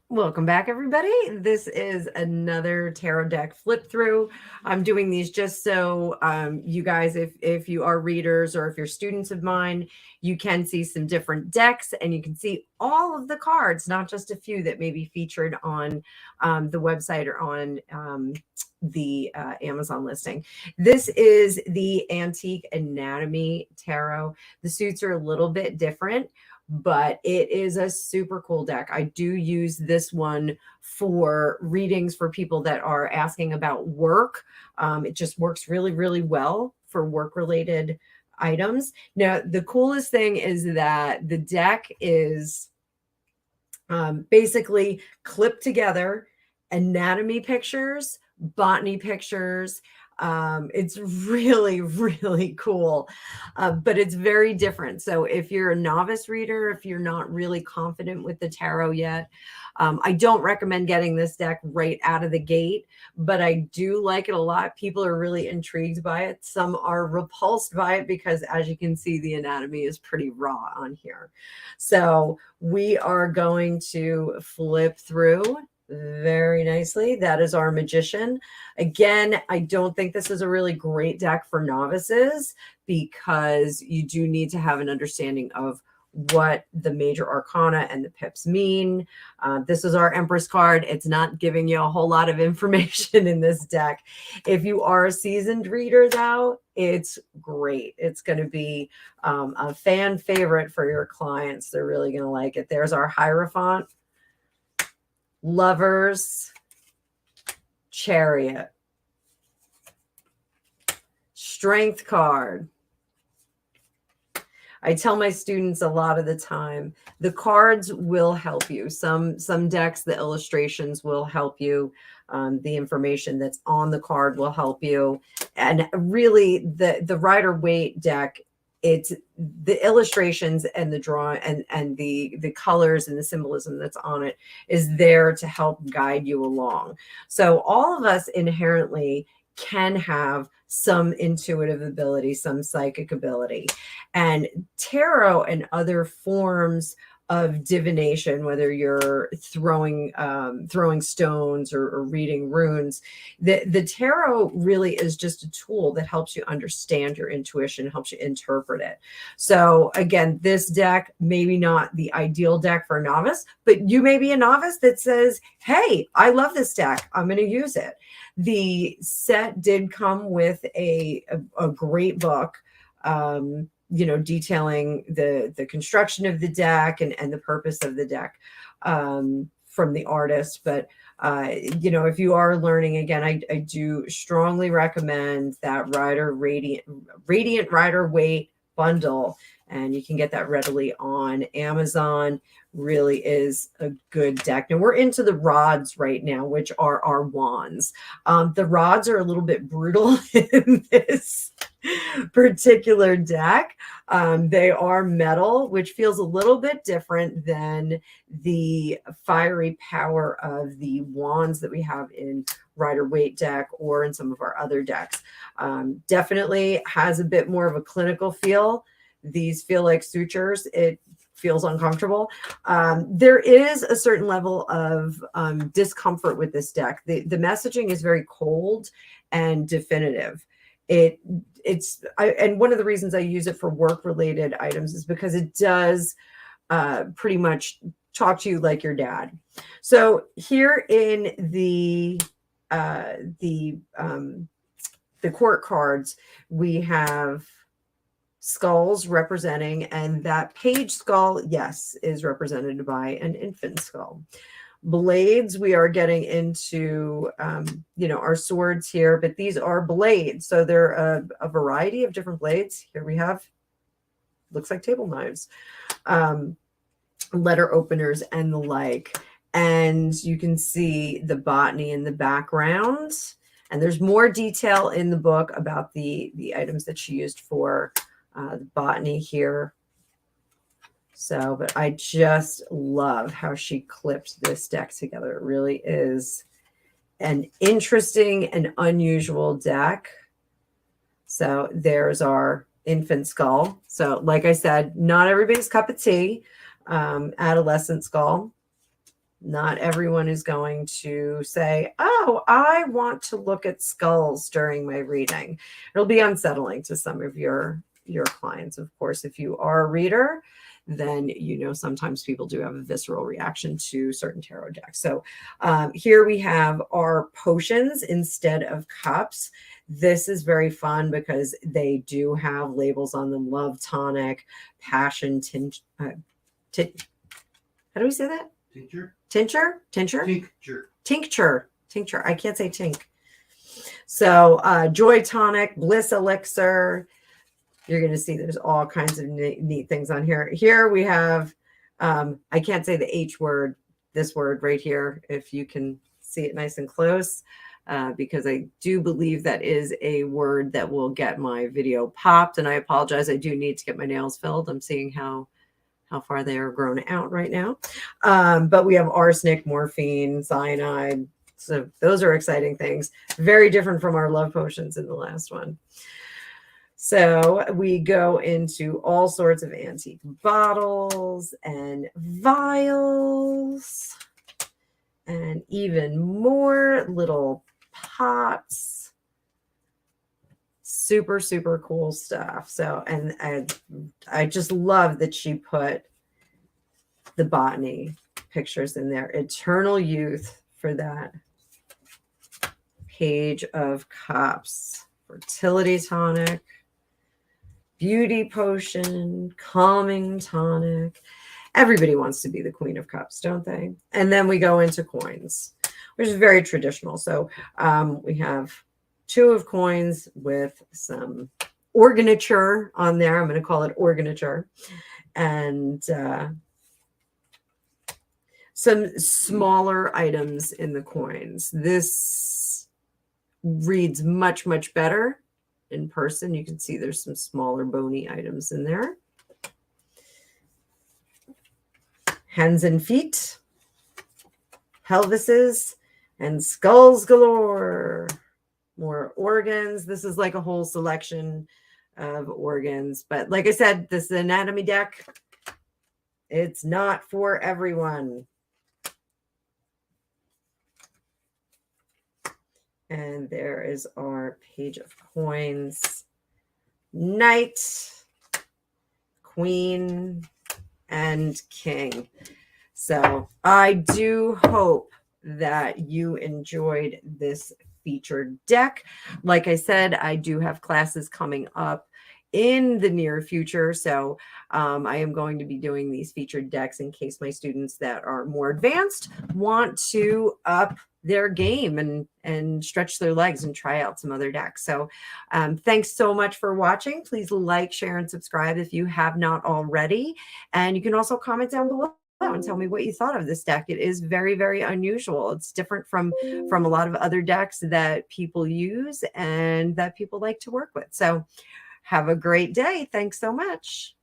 Welcome back, everybody. This is another tarot deck flip through. I'm doing these just so you guys, if you are readers or if you're students of mine, you can see some different decks and you can see all of the cards, not just a few that may be featured on the website or on the Amazon listing. This is the Antique Anatomy Tarot. The suits are a little bit different, but it is a super cool deck. I do use this one for readings for people that are asking about work. It just works really, really well for work related items. Now, the coolest thing is that the deck is basically clipped together anatomy pictures, botany pictures. It's really, really cool, but it's very different. So if you're a novice reader, if you're not really confident with the tarot yet, I don't recommend getting this deck right out of the gate, but I do like it a lot. People are really intrigued by it. Some are repulsed by it because, as you can see, the anatomy is pretty raw on here. So we are going to flip through very nicely. That is our Magician. Again, I don't think this is a really great deck for novices because you do need to have an understanding of what the major arcana and the pips mean. This is our Empress card. It's not giving you a whole lot of information in this deck. If you are a seasoned reader, though, it's great. It's going to be a fan favorite for your clients. They're really going to like it. There's our Hierophant, Lovers, Chariot, Strength card. I tell my students a lot of the time, the cards will help you. Some decks, the illustrations will help you. The information that's on the card will help you. And really, the Rider-Waite deck, it's the illustrations and the drawing and the colors and the symbolism that's on it is there to help guide you along. So all of us inherently can have some intuitive ability, some psychic ability. And tarot and other forms of divination, whether you're throwing stones or reading runes, the tarot really is just a tool that helps you understand your intuition, helps you interpret it. So again, this deck, maybe not the ideal deck for a novice, but you may be a novice that says, hey, I love this deck, I'm going to use it. The set did come with a great book, detailing the construction of the deck and the purpose of the deck from the artist. But, if you are learning, again, I do strongly recommend that Radiant Rider-Waite bundle. And you can get that readily on Amazon. Really is a good deck. Now we're into the rods right now, which are our wands. The rods are a little bit brutal in this particular deck. They are metal, which feels a little bit different than the fiery power of the wands that we have in Rider-Waite deck or in some of our other decks. Definitely has a bit more of a clinical feel. These feel like sutures. It feels uncomfortable. There is a certain level of discomfort with this deck. The messaging is very cold and definitive. And one of the reasons I use it for work related items is because it does pretty much talk to you like your dad. So here in the court cards, we have skulls representing, and that page skull, yes, is represented by an infant skull. Blades, we are getting into, our swords here, but these are blades. So they're a variety of different blades. Here we have, looks like table knives, letter openers and the like. And you can see the botany in the background. And there's more detail in the book about the items that she used for the botany here. So, but I just love how she clipped this deck together. It really is an interesting and unusual deck. So there's our infant skull. So like I said, not everybody's cup of tea. Adolescent skull. Not everyone is going to say, oh, I want to look at skulls during my reading. It'll be unsettling to some of your clients. Of course, if you are a reader, then you know sometimes people do have a visceral reaction to certain tarot decks. So here we have our potions instead of cups. This is very fun because they do have labels on them: love tonic, passion tint. How do we say that? Tincture. I can't say tink. So joy tonic, bliss elixir. You're going to see there's all kinds of neat things on here. Here we have, I can't say the H word, this word right here, if you can see it nice and close, because I do believe that is a word that will get my video popped. And I apologize. I do need to get my nails filled. I'm seeing how far they are grown out right now. But we have arsenic, morphine, cyanide. So those are exciting things. Very different from our love potions in the last one. So we go into all sorts of antique bottles and vials and even more little pots. Super, super cool stuff. So, and I just love that she put the botany pictures in there. Eternal youth for that page of cups. Fertility tonic. Beauty potion, calming tonic. Everybody wants to be the Queen of Cups, don't they? And then we go into coins, which is very traditional. So we have 2 of coins with some organiture on there. I'm going to call it organiture. And some smaller items in the coins. This reads much, much better in person. You can see there's some smaller bony items in there. Hands and feet, pelvises, and skulls galore. More organs. This is like a whole selection of organs. But like I said, this anatomy deck, it's not for everyone. And there is our page of coins. Knight, Queen, and King. So I do hope that you enjoyed this featured deck. Like I said, I do have classes coming up in the near future. So I am going to be doing these featured decks in case my students that are more advanced want to up their game and stretch their legs and try out some other decks. So thanks so much for watching. Please like, share, and subscribe if you have not already. And you can also comment down below and tell me what you thought of this deck. It is very, very unusual. It's different from a lot of other decks that people use and that people like to work with. So have a great day. Thanks so much.